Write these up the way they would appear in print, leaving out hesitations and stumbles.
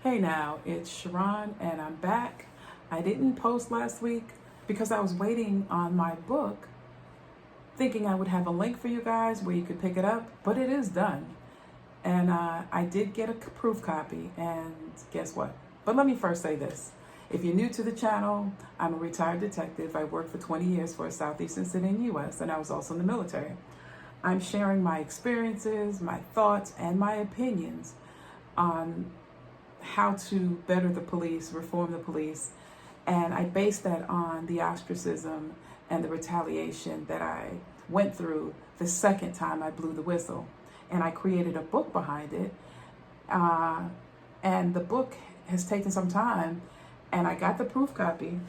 Hey now, it's Sharon and I'm back. I didn't post last week because I was waiting on my book, thinking I would have a link for you guys where you could pick it up, but it is done. And I did get a proof copy, and guess what? But let me first say this. If you're new to the channel, I'm a retired detective. I worked for 20 years for a southeastern city in the U.S., and I was also in the military. I'm sharing my experiences, my thoughts, and my opinions on how to better the police, reform the police, and I base that on the ostracism and the retaliation that I went through the second time I blew the whistle. And I created a book behind it, and the book has taken some time, and I got the proof copy,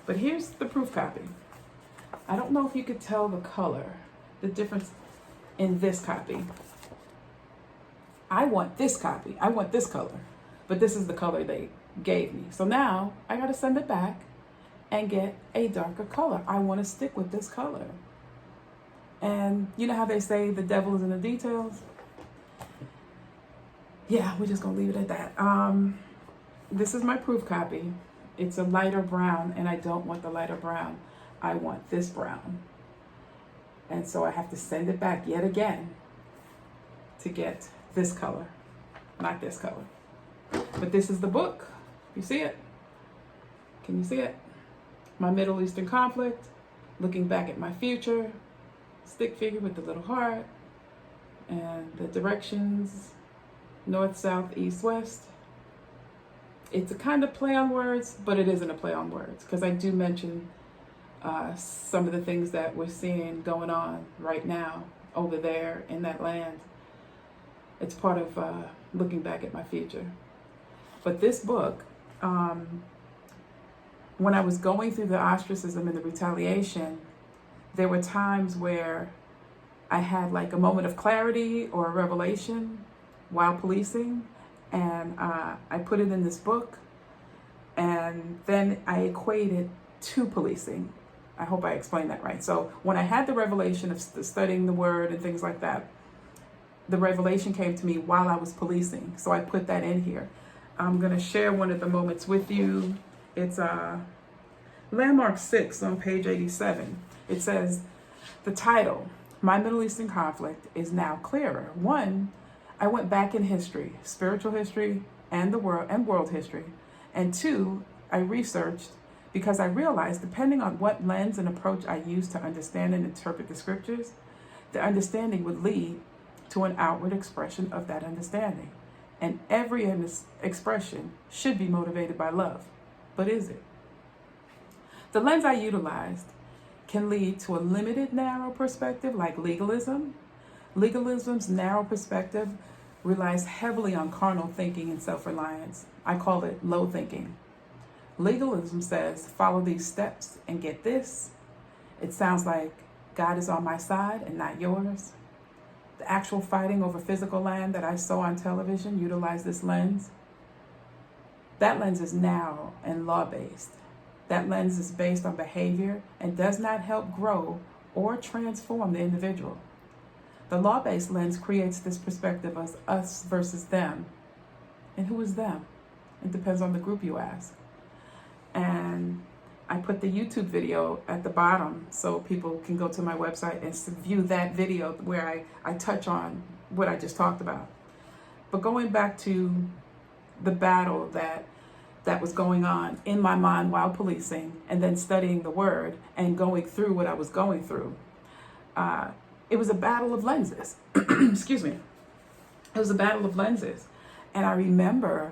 but here's the proof copy. I don't know if you could tell the color, the difference in this copy. I want this copy, I want this color. But this is the color they gave me. So now I got to send it back and get a darker color. I want to stick with this color. And you know how they say the devil is in the details? Yeah, we're just going to leave it at that. This is my proof copy. It's a lighter brown, and I don't want the lighter brown. I want this brown. And so I have to send it back yet again to get this color, not this color. But this is the book. You see it? Can you see it? My Middle Eastern conflict, looking back at my future, stick figure with the little heart, and the directions, north, south, east, west. It's a kind of play on words, but it isn't a play on words, because I do mention some of the things that we're seeing going on right now over there in that land. It's part of looking back at my future. But this book, when I was going through the ostracism and the retaliation, there were times where I had like a moment of clarity or a revelation while policing, and I put it in this book, and then I equated to policing. I hope I explained that right. So when I had the revelation of studying the word and things like that, the revelation came to me while I was policing. So I put that in here. I'm going to share one of the moments with you. It's landmark 6 on page 87. It says, the title, My Middle Eastern Conflict, is now clearer. 1, I went back in history, spiritual history and world history. And 2, I researched because I realized depending on what lens and approach I use to understand and interpret the scriptures, the understanding would lead to an outward expression of that understanding. And every expression should be motivated by love. But is it? The lens I utilized can lead to a limited, narrow perspective like legalism. Legalism's narrow perspective relies heavily on carnal thinking and self-reliance. I call it low thinking. Legalism says, follow these steps and get this. It sounds like God is on my side and not yours. The actual fighting over physical land that I saw on television utilized this lens. That lens is narrow and law-based. That lens is based on behavior and does not help grow or transform the individual. The law-based lens creates this perspective of us versus them. And who is them? It depends on the group you ask. And I put the YouTube video at the bottom so people can go to my website and view that video where I touch on what I just talked about. But going back to the battle that was going on in my mind while policing and then studying the word and going through what I was going through, it was a battle of lenses. Excuse me. It was a battle of lenses. And I remember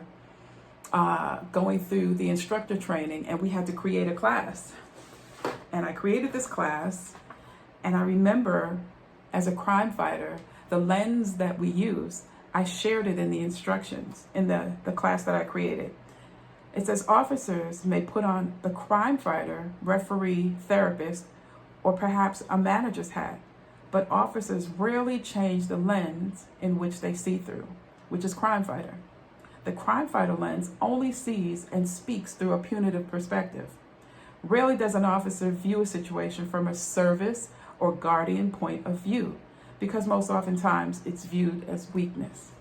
going through the instructor training, and we had to create a class. And I created this class, and I remember as a crime fighter, the lens that we use, I shared it in the instructions in the class that I created. It says officers may put on the crime fighter, referee, therapist, or perhaps a manager's hat, but officers rarely change the lens in which they see through, which is crime fighter. The crime fighter lens only sees and speaks through a punitive perspective. Rarely does an officer view a situation from a service or guardian point of view, because most oftentimes it's viewed as weakness.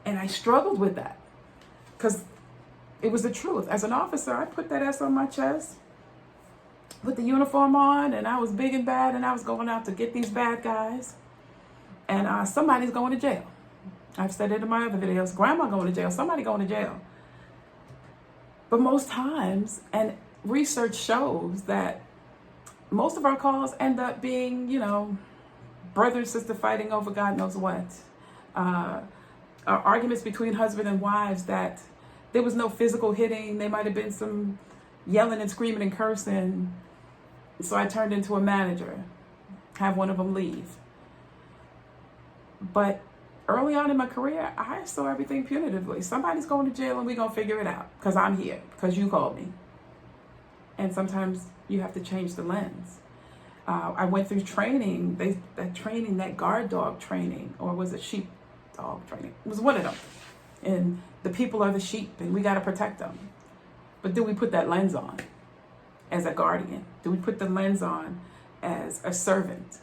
And I struggled with that. because it was the truth. As an officer, I put that S on my chest, put the uniform on, and I was big and bad, and I was going out to get these bad guys. And somebody's going to jail. I've said it in my other videos. Grandma going to jail. Somebody going to jail. But most times, and research shows that most of our calls end up being, brother and sister fighting over God knows what. Arguments between husband and wives that there was no physical hitting. There might have been some yelling and screaming and cursing. So I turned into a manager, have one of them leave. But early on in my career, I saw everything punitively. Somebody's going to jail and we're going to figure it out because I'm here, because you called me. And sometimes you have to change the lens. I went through training, that guard dog training, or was it sheep dog training? It was one of them. And the people are the sheep and we got to protect them. But do we put that lens on as a guardian? Do we put the lens on as a servant?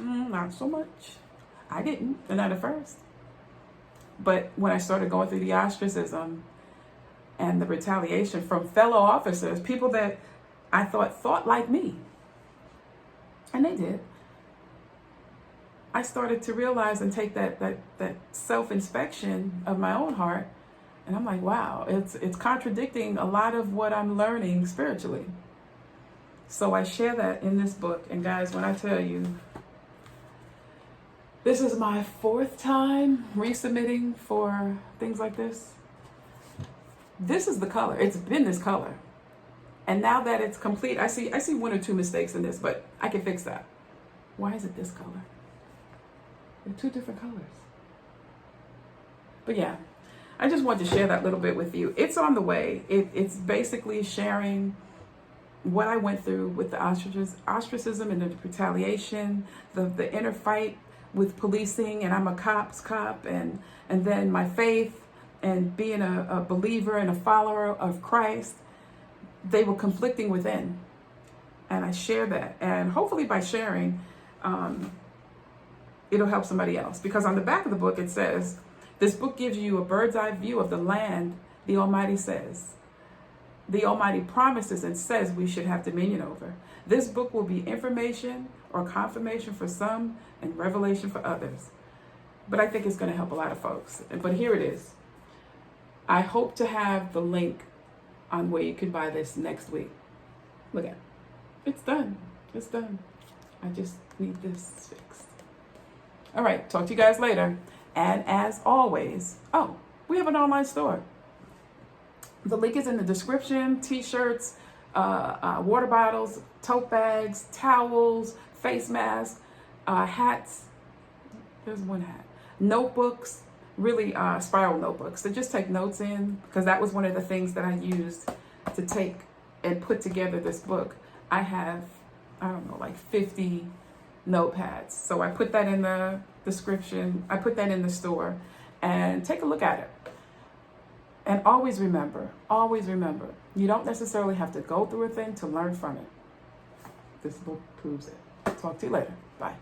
Not so much. I didn't, and not at first. But when I started going through the ostracism and the retaliation from fellow officers, people that I thought like me, and they did, I started to realize and take that self-inspection of my own heart, and I'm like, wow, it's contradicting a lot of what I'm learning spiritually. So I share that in this book, and guys, when I tell you, this is my 4th time resubmitting for things like this. This is the color. It's been this color. And now that it's complete, I see 1 or 2 mistakes in this, but I can fix that. Why is it this color? They're 2 different colors. But yeah, I just wanted to share that little bit with you. It's on the way. It's basically sharing what I went through with the ostracism and the retaliation, the inner fight with policing, and I'm a cop's cop, and then my faith and being a believer and a follower of Christ, they were conflicting within. And I share that. And hopefully by sharing, it'll help somebody else. Because on the back of the book, it says, this book gives you a bird's eye view of the land the Almighty says. The Almighty promises and says we should have dominion over. This book will be information or confirmation for some and revelation for others. But I think it's going to help a lot of folks. But here it is. I hope to have the link on where you can buy this next week. Look at it. It's done. It's done. I just need this fixed. All right. Talk to you guys later. And as always, we have an online store. The link is in the description. T-shirts, water bottles, tote bags, towels, face masks, hats. There's one hat. Notebooks, really spiral notebooks. So just take notes in, because that was one of the things that I used to take and put together this book. I have, like 50 notepads. So I put that in the description. I put that in the store, and take a look at it. And always remember, you don't necessarily have to go through a thing to learn from it. This book proves it. Talk to you later. Bye.